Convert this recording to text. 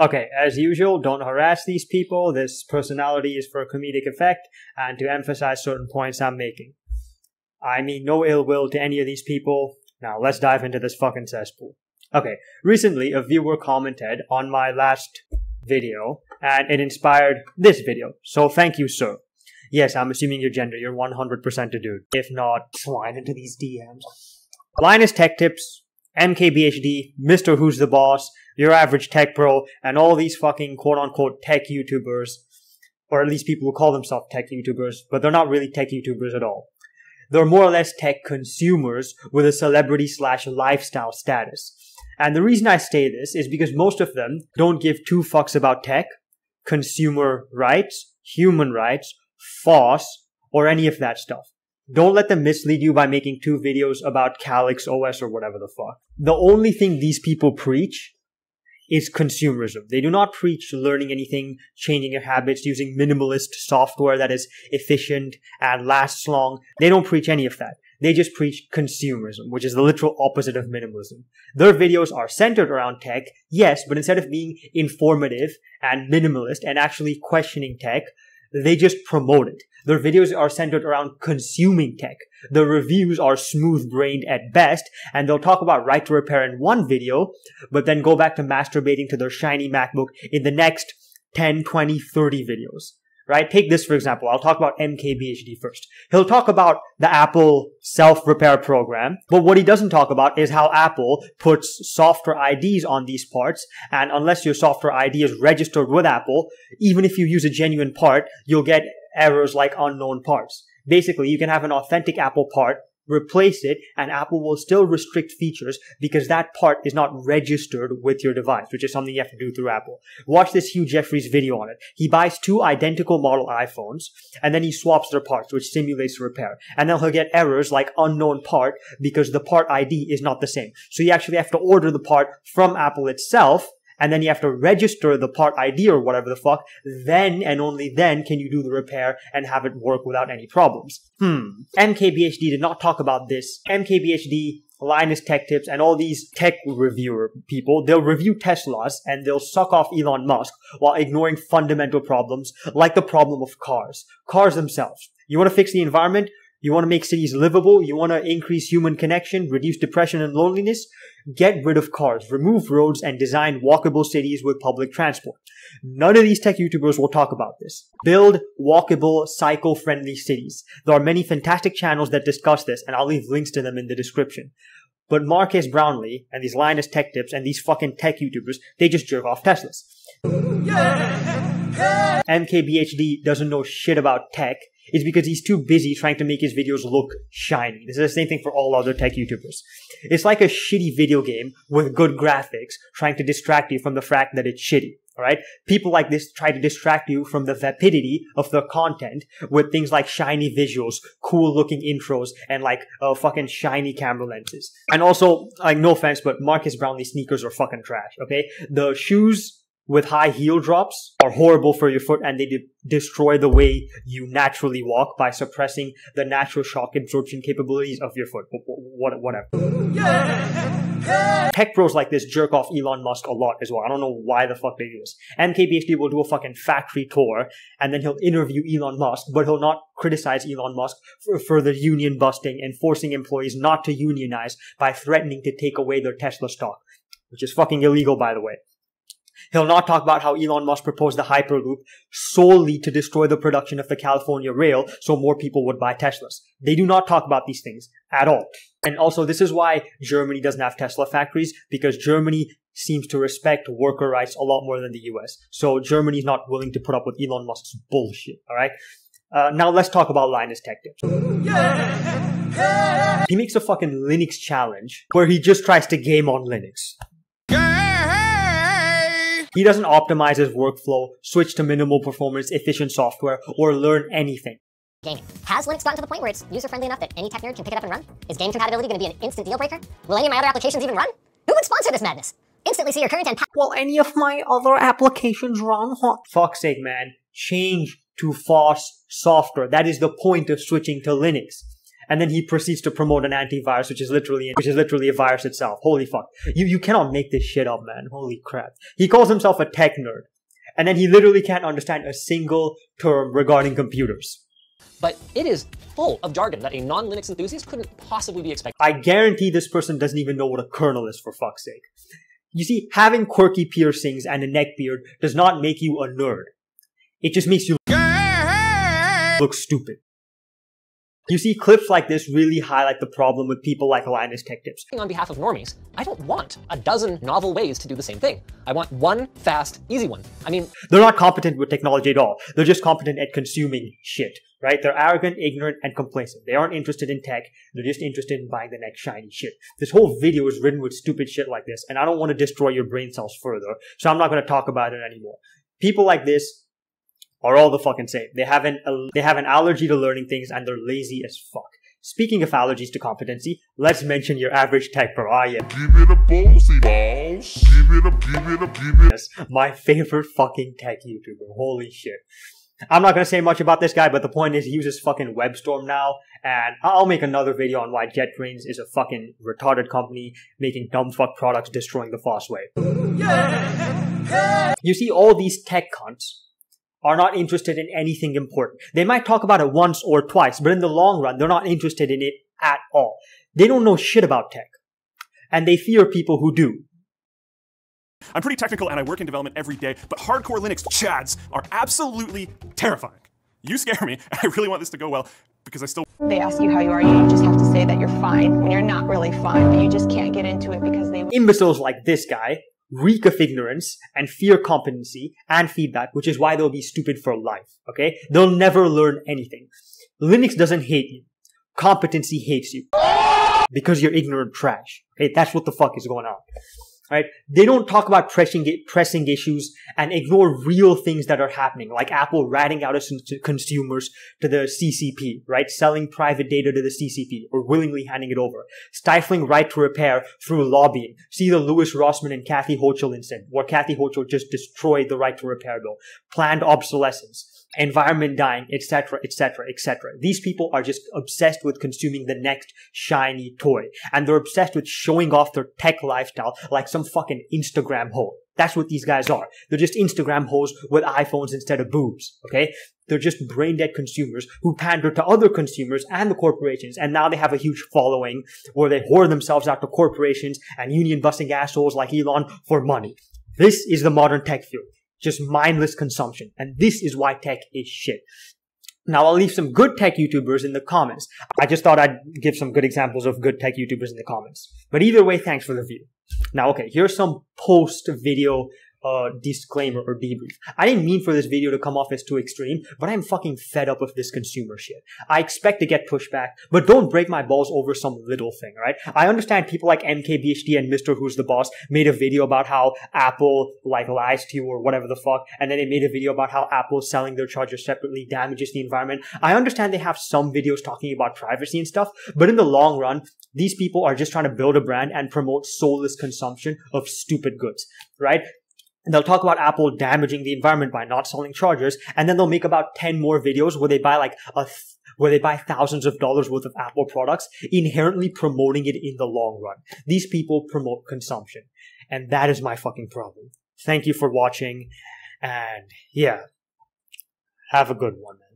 Okay, as usual, don't harass these people. This personality is for comedic effect and to emphasize certain points I'm making. I mean no ill will to any of these people. Now, let's dive into this fucking cesspool. Okay, recently a viewer commented on my last video and it inspired this video. So thank you, sir. Yes, I'm assuming your gender. You're 100% a dude. If not, slide into these DMs. Linus Tech Tips, MKBHD, Mr. Who's the Boss, Your Average Tech Pro, and all these fucking quote-unquote tech YouTubers, or at least people who call themselves tech YouTubers, but they're not really tech YouTubers at all. They're more or less tech consumers with a celebrity/lifestyle status. And the reason I say this is because most of them don't give two fucks about tech, consumer rights, human rights, FOSS, or any of that stuff. Don't let them mislead you by making 2 videos about Calyx OS or whatever the fuck. The only thing these people preach is consumerism. They do not preach learning anything, changing your habits, using minimalist software that is efficient and lasts long. They don't preach any of that. They just preach consumerism, which is the literal opposite of minimalism. Their videos are centered around tech, yes, but instead of being informative and minimalist and actually questioning tech, they just promote it. Their videos are centered around consuming tech. The reviews are smooth-brained at best, and they'll talk about right to repair in one video, but then go back to masturbating to their shiny MacBook in the next 10, 20, 30 videos. Right? Take this for example. I'll talk about MKBHD first. He'll talk about the Apple self-repair program, but what he doesn't talk about is how Apple puts software IDs on these parts, and unless your software ID is registered with Apple, even if you use a genuine part, you'll get errors like unknown parts. Basically, you can have an authentic Apple part, replace it, and Apple will still restrict features because that part is not registered with your device, which is something you have to do through Apple. Watch this Hugh Jeffreys video on it. He buys 2 identical model iPhones, and then he swaps their parts, which simulates the repair. And then he'll get errors like unknown part because the part ID is not the same. So you actually have to order the part from Apple itself, and then you have to register the part ID or whatever the fuck, then and only then can you do the repair and have it work without any problems. MKBHD did not talk about this. MKBHD, Linus Tech Tips, and all these tech reviewer people, they'll review Teslas and they'll suck off Elon Musk while ignoring fundamental problems like the problem of cars. Cars themselves. You want to fix the environment? You want to make cities livable? You want to increase human connection, reduce depression and loneliness? Get rid of cars, remove roads, and design walkable cities with public transport. None of these tech YouTubers will talk about this. Build walkable, cycle-friendly cities. There are many fantastic channels that discuss this, and I'll leave links to them in the description. But Marques Brownlee, and these Linus Tech Tips, and these fucking tech YouTubers, they just jerk off Teslas. MKBHD doesn't know shit about tech. It's because he's too busy trying to make his videos look shiny. This is the same thing for all other tech YouTubers. It's like a shitty video game with good graphics trying to distract you from the fact that it's shitty. Alright? People like this try to distract you from the vapidity of the content with things like shiny visuals, cool looking intros, and like fucking shiny camera lenses. And also, like, no offense, but Marques Brownlee sneakers are fucking trash, okay? The shoes with high heel drops are horrible for your foot, and they destroy the way you naturally walk by suppressing the natural shock absorption capabilities of your foot. Whatever. Tech pros like this jerk off Elon Musk a lot as well. I don't know why the fuck they do this. MKBHD will do a fucking factory tour, and then he'll interview Elon Musk, but he'll not criticize Elon Musk for further union busting and forcing employees not to unionize by threatening to take away their Tesla stock, which is fucking illegal, by the way. He'll not talk about how Elon Musk proposed the Hyperloop solely to destroy the production of the California rail so more people would buy Teslas. They do not talk about these things at all. And also, this is why Germany doesn't have Tesla factories, because Germany seems to respect worker rights a lot more than the US. So Germany is not willing to put up with Elon Musk's bullshit, alright? Now let's talk about Linus Tech Tips. He makes a fucking Linux challenge where he just tries to game on Linux. He doesn't optimize his workflow, switch to minimal performance, efficient software, or learn anything. Gaming. Has Linux gotten to the point where it's user-friendly enough that any tech nerd can pick it up and run? Is game compatibility going to be an instant deal breaker? Will any of my other applications even run? Who would sponsor this madness? Instantly see your current and Will any of my other applications run? Fuck's sake, man. Change to FOSS software. That is the point of switching to Linux. And then he proceeds to promote an antivirus, which is literally a virus itself. Holy fuck. You cannot make this shit up, man. Holy crap. He calls himself a tech nerd. And then he literally can't understand a single term regarding computers. But it is full of jargon that a non-Linux enthusiast couldn't possibly be expected. I guarantee this person doesn't even know what a kernel is, for fuck's sake. You see, having quirky piercings and a neck beard does not make you a nerd. It just makes you look stupid. You see, clips like this really highlight the problem with people like Linus Tech Tips. On behalf of normies, I don't want a dozen novel ways to do the same thing. I want one fast, easy one. I mean, they're not competent with technology at all. They're just competent at consuming shit, right? They're arrogant, ignorant, and complacent. They aren't interested in tech. They're just interested in buying the next shiny shit. This whole video is written with stupid shit like this, and I don't want to destroy your brain cells further, so I'm not going to talk about it anymore. People like this are all the fucking same. They have an allergy to learning things, and they're lazy as fuck. Speaking of allergies to competency, let's mention your average tech pro. Ah, yeah. Give it a ballsy balls. Give it up. Yes, my favorite fucking tech YouTuber. Holy shit. I'm not gonna say much about this guy, but the point is he uses fucking WebStorm now, and I'll make another video on why JetBrains is a fucking retarded company making dumb fuck products destroying the fast way. You see, all these tech cunts are not interested in anything important. They might talk about it once or twice, but in the long run, they're not interested in it at all. They don't know shit about tech. And they fear people who do. I'm pretty technical and I work in development every day, but hardcore Linux chads are absolutely terrifying. You scare me, and I really want this to go well, because I still... They ask you how you are, you just have to say that you're fine when you're not really fine, but you just can't get into it because they... Imbeciles like this guy reek of ignorance and fear competency and feedback, which is why they'll be stupid for life, okay? They'll never learn anything. Linux doesn't hate you. Competency hates you. Because you're ignorant trash. Okay, that's what the fuck is going on. Right? They don't talk about pressing issues and ignore real things that are happening, like Apple ratting out its consumers to the CCP, right? Selling private data to the CCP or willingly handing it over. Stifling right to repair through lobbying. See the Louis Rossman and Kathy Hochul incident, where Kathy Hochul just destroyed the right to repair bill. Planned obsolescence. Environment dying, etc., etc., etc. These people are just obsessed with consuming the next shiny toy. And they're obsessed with showing off their tech lifestyle like some fucking Instagram hoe. That's what these guys are. They're just Instagram hoes with iPhones instead of boobs, okay? They're just brain-dead consumers who pander to other consumers and the corporations, and now they have a huge following where they whore themselves out to corporations and union-busting assholes like Elon for money. This is the modern tech field. Just mindless consumption. And this is why tech is shit. Now, I'll leave some good tech YouTubers in the comments. I just thought I'd give some good examples of good tech YouTubers in the comments. But either way, thanks for the view. Now, okay, here's some post-video disclaimer or debrief. I didn't mean for this video to come off as too extreme, but I'm fucking fed up with this consumer shit. I expect to get pushback, but don't break my balls over some little thing, right? I understand people like MKBHD and Mr. Who's the Boss made a video about how Apple lies to you or whatever the fuck, and then they made a video about how Apple selling their chargers separately damages the environment. I understand they have some videos talking about privacy and stuff, but in the long run, these people are just trying to build a brand and promote soulless consumption of stupid goods, right? They'll talk about Apple damaging the environment by not selling chargers, and then they'll make about 10 more videos where they buy thousands of dollars worth of Apple products, inherently promoting it in the long run. These people promote consumption, and that is my fucking problem. Thank you for watching, and yeah, have a good one, man.